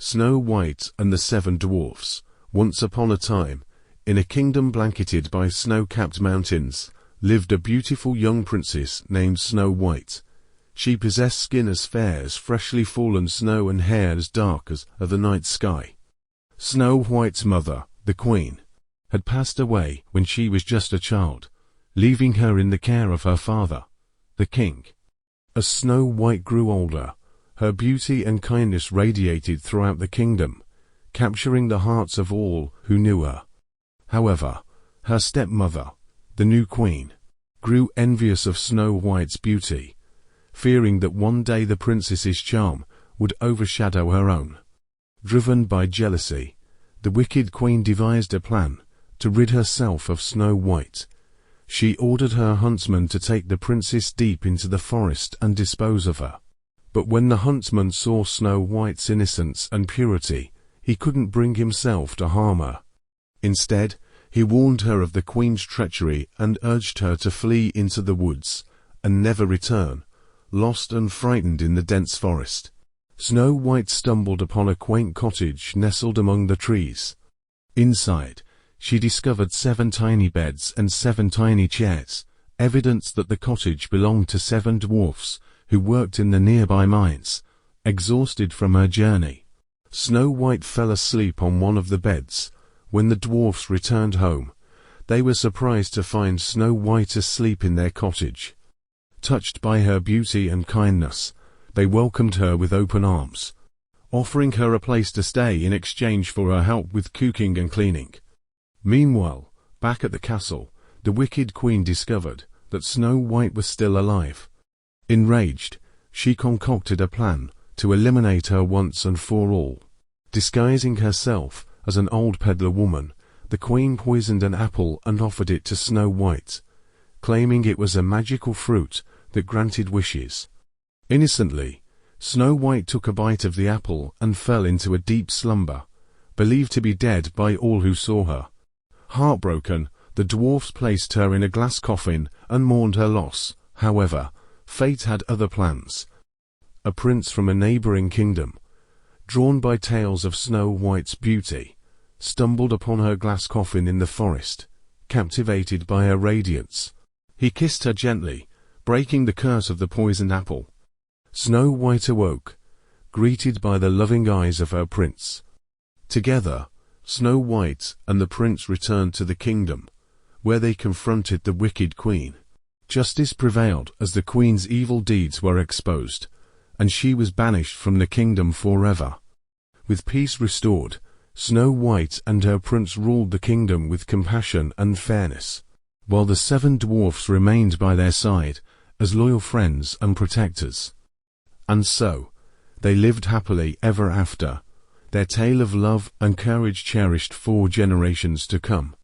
Snow White and the Seven Dwarfs. Once upon a time, in a kingdom blanketed by snow-capped mountains, lived a beautiful young princess named Snow White. She possessed skin as fair as freshly fallen snow and hair as dark as the night sky. Snow White's mother, the queen, had passed away when she was just a child, leaving her in the care of her father, the king. As Snow White grew older, her beauty and kindness radiated throughout the kingdom, capturing the hearts of all who knew her. However, her stepmother, the new queen, grew envious of Snow White's beauty, fearing that one day the princess's charm would overshadow her own. Driven by jealousy, the wicked queen devised a plan to rid herself of Snow White. She ordered her huntsman to take the princess deep into the forest and dispose of her. But when the huntsman saw Snow White's innocence and purity, he couldn't bring himself to harm her. Instead, he warned her of the queen's treachery and urged her to flee into the woods and never return, lost and frightened in the dense forest. Snow White stumbled upon a quaint cottage nestled among the trees. Inside, she discovered 7 tiny beds and 7 tiny chairs, evidence that the cottage belonged to 7 dwarfs who worked in the nearby mines. Exhausted from her journey, Snow White fell asleep on one of the beds. When the dwarfs returned home, they were surprised to find Snow White asleep in their cottage. Touched by her beauty and kindness, they welcomed her with open arms, offering her a place to stay in exchange for her help with cooking and cleaning. Meanwhile, back at the castle, the wicked queen discovered that Snow White was still alive. Enraged, she concocted a plan to eliminate her once and for all. Disguising herself as an old peddler woman, the queen poisoned an apple and offered it to Snow White, claiming it was a magical fruit that granted wishes. Innocently, Snow White took a bite of the apple and fell into a deep slumber, believed to be dead by all who saw her. Heartbroken, the dwarfs placed her in a glass coffin and mourned her loss. However, fate had other plans. A prince from a neighboring kingdom, drawn by tales of Snow White's beauty, stumbled upon her glass coffin in the forest, captivated by her radiance. He kissed her gently, breaking the curse of the poisoned apple. Snow White awoke, greeted by the loving eyes of her prince. Together, Snow White and the prince returned to the kingdom, where they confronted the wicked queen. Justice prevailed as the queen's evil deeds were exposed, and she was banished from the kingdom forever. With peace restored, Snow White and her prince ruled the kingdom with compassion and fairness, while the 7 dwarfs remained by their side as loyal friends and protectors. And so, they lived happily ever after, their tale of love and courage cherished 4 generations to come.